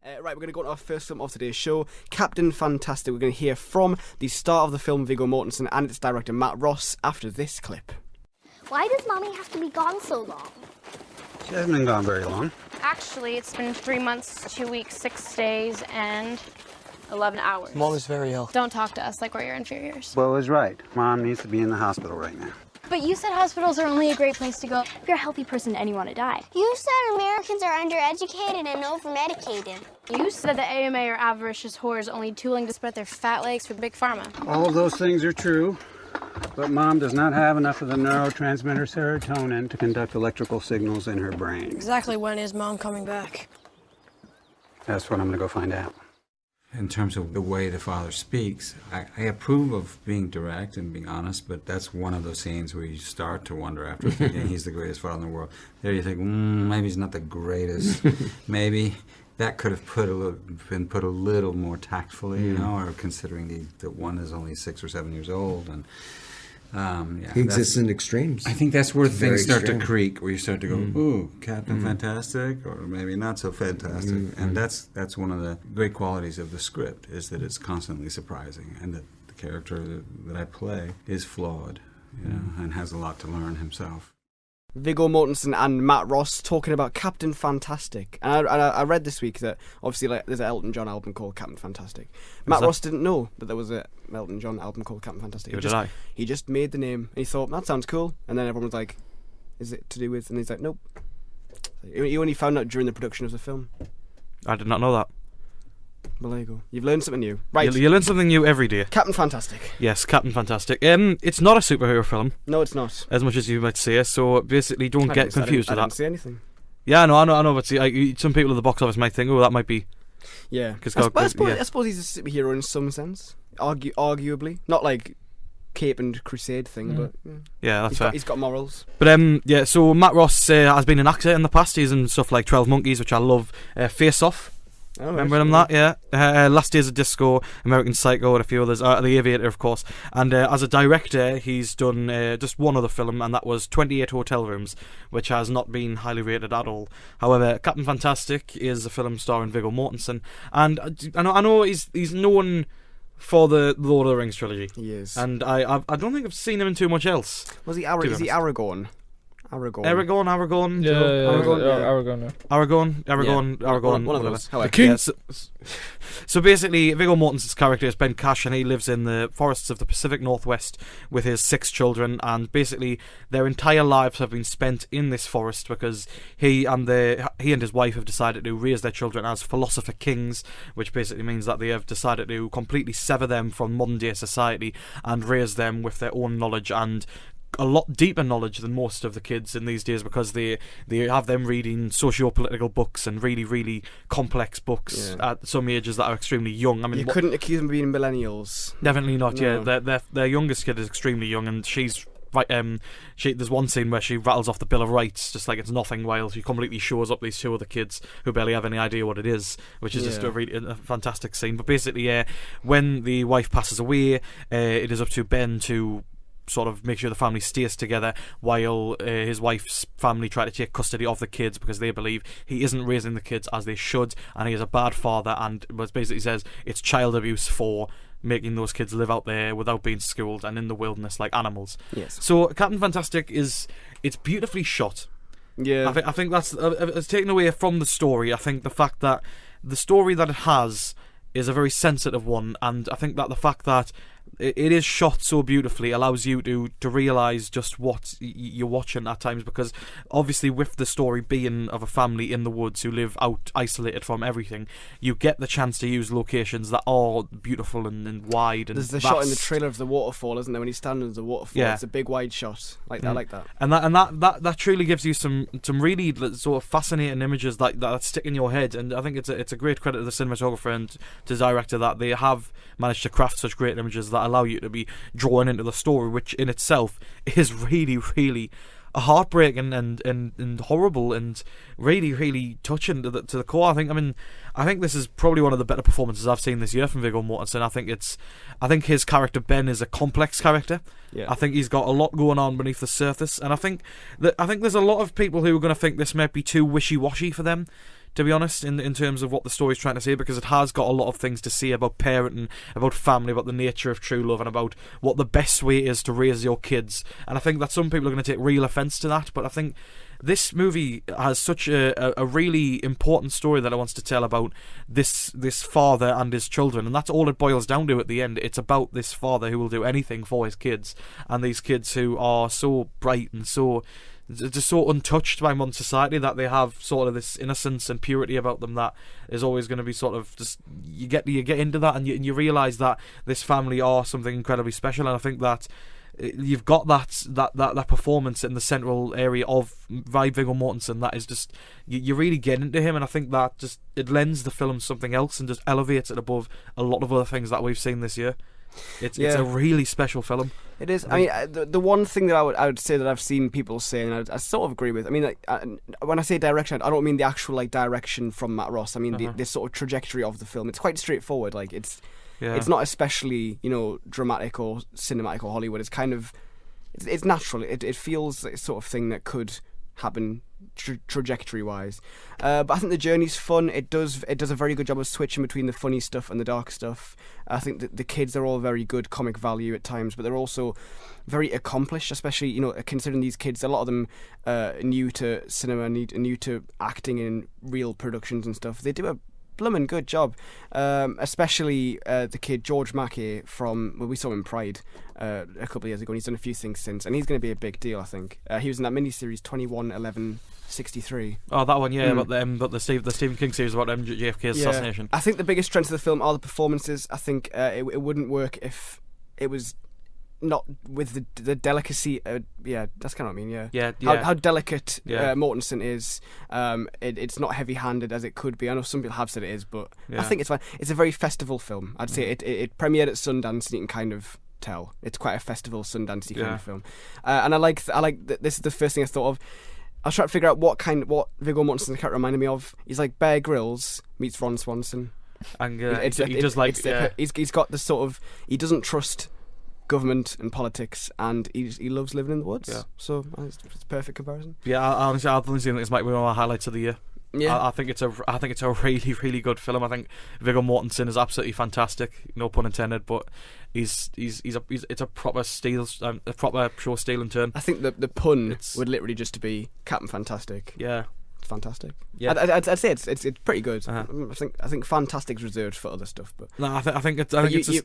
Right, we're going to go on to our first film of today's show, Captain Fantastic. We're going to hear from the star of the film, Viggo Mortensen, and its director, Matt Ross, after this clip. Why does Mommy have to be gone so long? She hasn't been gone very long. Actually, it's been 3 months, 2 weeks, 6 days, and 11 hours. Mom is very ill. Don't talk to us like we're your inferiors. Bo is right. Mom needs to be in the hospital right now. But you said hospitals are only a great place to go if you're a healthy person and you want to die. You said Americans are undereducated and over-medicated. You said that AMA are avaricious whores only tooling to spread their fat legs for Big Pharma. All of those things are true, but Mom does not have enough of the neurotransmitter serotonin to conduct electrical signals in her brain. Exactly when is Mom coming back? That's what I'm going to go find out. In terms of the way the father speaks, I approve of being direct and being honest, but that's one of those scenes where you start to wonder after thinking he's the greatest father in the world. There you think, maybe he's not the greatest. Maybe that could have been put a little more tactfully, you know, or considering that one is only 6 or 7 years old. And he exists in extremes. I think that's where things start extreme. to creak, where you start to go, ooh, Captain Fantastic, or maybe not so fantastic. And that's one of the great qualities of the script, is that it's constantly surprising, and that the character that I play is flawed, you know, and has a lot to learn himself. Viggo Mortensen and Matt Ross talking about Captain Fantastic. And I read this week that obviously there's an Elton John album called Captain Fantastic. Matt Ross didn't know that there was an Elton John album called Captain Fantastic. He just made the name and he thought, that sounds cool. And then everyone was like, is it to do with? And he's like, nope. He only found out during the production of the film. I did not know that. Well, there you go. You've learned something new. Right. You learn something new every day. Captain Fantastic. Yes, Captain Fantastic. It's not a superhero film. No, it's not. As much as you might say, so basically don't get confused with that. I didn't say anything. Yeah, I know, but see, some people at the box office might think, that might be... Yeah. I suppose he's a superhero in some sense. Arguably. Not like cape and crusade thing, but... Yeah, that's fair. He's got morals. But, so Matt Ross has been an actor in the past. He's in stuff like 12 Monkeys, which I love, Face Off. Oh, remember him that? Yeah. Last Days of Disco, American Psycho, and a few others. The Aviator, of course. And as a director, he's done just one other film, and that was 28 Hotel Rooms, which has not been highly rated at all. However, Captain Fantastic is a film starring Viggo Mortensen, and I know he's known for the Lord of the Rings trilogy. He is. And I don't think I've seen him in too much else. Is he Aragorn? Aragorn. One of those. The king. So basically, Viggo Mortensen's character is Ben Cash, and he lives in the forests of the Pacific Northwest with his 6 children, and basically their entire lives have been spent in this forest because he and his wife have decided to raise their children as philosopher kings, which basically means that they have decided to completely sever them from modern day society and raise them with their own knowledge, and a lot deeper knowledge than most of the kids in these days, because they have them reading socio-political books and really, really complex books at some ages that are extremely young. I mean, you couldn't accuse them of being millennials. Definitely not. No. Yeah, their youngest kid is extremely young, and she's right. There's one scene where she rattles off the Bill of Rights just like it's nothing, while she completely shows up these 2 other kids who barely have any idea what it is, which is just a fantastic scene. But basically, when the wife passes away, it is up to Ben to sort of make sure the family stays together, while his wife's family try to take custody of the kids because they believe he isn't raising the kids as they should, and he is a bad father, and basically says it's child abuse for making those kids live out there without being schooled and in the wilderness like animals. Yes. So Captain Fantastic it's beautifully shot. Yeah. I think that's it's taken away from the story. I think the fact that the story that it has is a very sensitive one, and I think that the fact that it is shot so beautifully allows you to realise just what you're watching at times, because obviously with the story being of a family in the woods who live out isolated from everything, you get the chance to use locations that are beautiful and wide and there's the vast. shot in the trailer of the waterfall, isn't there, when he's standing at the waterfall? Yeah. It's a big wide shot. I like that. And that truly gives you some really sort of fascinating images that stick in your head, and I think it's a great credit to the cinematographer and to the director that they have managed to craft such great images that allow you to be drawn into the story, which in itself is really, really heartbreaking and horrible and really, really touching to the core. I think this is probably one of the better performances I've seen this year from Viggo Mortensen. I think his character Ben is a complex character. Yeah. I think he's got a lot going on beneath the surface, and I think there's a lot of people who are going to think this might be too wishy-washy for them to be honest, in terms of what the story's trying to say, because it has got a lot of things to say about parenting, about family, about the nature of true love, and about what the best way is to raise your kids. And I think that some people are going to take real offence to that, but I think this movie has such a really important story that it wants to tell about this father and his children, and that's all it boils down to at the end. It's about this father who will do anything for his kids, and these kids who are so bright and so just so untouched by modern society, that they have sort of this innocence and purity about them that is always going to be sort of just, you get into that, and you realise that this family are something incredibly special. And I think that you've got that performance in the central area of Viggo Mortensen that is just, you really get into him, and I think that just, it lends the film something else and just elevates it above a lot of other things that we've seen this year. It's a really special film. It is. I mean, the one thing that I would say that I've seen people say, and I sort of agree with. I mean, like, when I say direction, I don't mean the actual like direction from Matt Ross. I mean the sort of trajectory of the film. It's quite straightforward. Like it's not especially dramatic or cinematic or Hollywood. It's kind of it's natural. It feels like a sort of thing that could happen trajectory wise, but I think the journey's fun. It does a very good job of switching between the funny stuff and the dark stuff. I think that the kids are all very good comic value at times, but they're also very accomplished, especially considering these kids, a lot of them new to cinema, new to acting in real productions and stuff. They do a bloomin' good job, especially the kid George Mackay we saw him in Pride a couple of years ago, and he's done a few things since, and he's going to be a big deal, I think. He was in that miniseries 21/11/63. Oh, that one, yeah, about the Stephen King series about JFK's assassination. I think the biggest strengths of the film are the performances. I think it wouldn't work if it was not with the delicacy. That's kind of what I mean. Yeah. How delicate Mortensen is. It's not heavy-handed as it could be. I know some people have said it is, but I think it's fine. It's a very festival film. I'd say it premiered at Sundance, and you can kind of tell it's quite a festival Sundance-y kind of film. And I like this is the first thing I thought of. I was trying to figure out what Viggo Mortensen's character reminded me of. He's like Bear Grylls meets Ron Swanson. And he's got this sort of, he doesn't trust government and politics, and he loves living in the woods. Yeah. So it's a perfect comparison. Yeah, honestly, I've only seen this might be one of my highlights of the year. Yeah, I think it's a really, really good film. I think Viggo Mortensen is absolutely fantastic. No pun intended, but it's a proper show steal and turn. I think the pun would literally just be Captain Fantastic. Yeah. It's fantastic. Yeah, I'd say it's pretty good. I think Fantastic's reserved for other stuff, but no, I think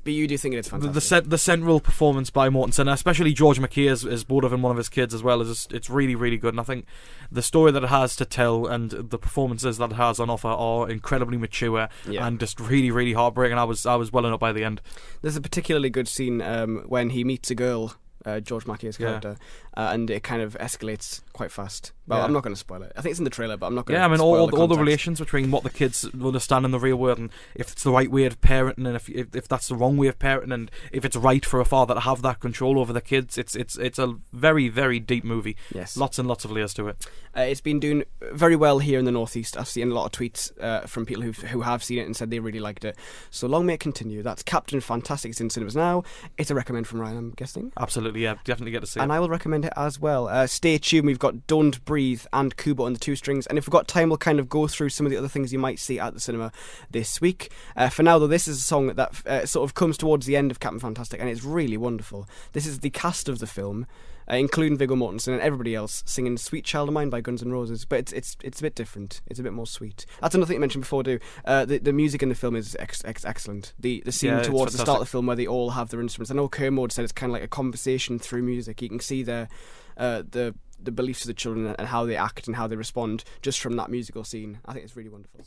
you do think it's fantastic. The central performance by Mortensen, especially George Mackay as both of him, one of his kids as well, it's really, really good. And I think the story that it has to tell and the performances that it has on offer are incredibly mature and just really, really heartbreaking. I was welling up by the end. There's a particularly good scene when he meets a girl. George Mackay's character, and it kind of escalates quite fast. Well, I'm not going to spoil it. I think it's in the trailer, but I'm not going to spoil the context. All the relations between what the kids understand in the real world, and if it's the right way of parenting, and if that's the wrong way of parenting, and if it's right for a father to have that control over the kids. It's a very, very deep movie. Yes, lots and lots of layers to it. It's been doing very well here in the Northeast. I've seen a lot of tweets from people who have seen it and said they really liked it. So long may it continue. That's Captain Fantastic. It's in cinemas now. It's a recommend from Ryan, I'm guessing. Absolutely. Yeah, definitely get to see it. And I will recommend it as well. Stay tuned. We've got Don't Breathe and Kubo on the 2 strings. And if we've got time, we'll kind of go through some of the other things you might see at the cinema this week. For now, though, this is a song that sort of comes towards the end of Captain Fantastic, and it's really wonderful. This is the cast of the film, including Viggo Mortensen and everybody else, singing Sweet Child of Mine by Guns N' Roses. But it's a bit different. It's a bit more sweet. That's another thing you mentioned before, too. The music in the film is excellent. The scene towards the start of the film where they all have their instruments. I know Kermode said it's kind of like a conversation through music. You can see the beliefs of the children and how they act and how they respond just from that musical scene. I think it's really wonderful.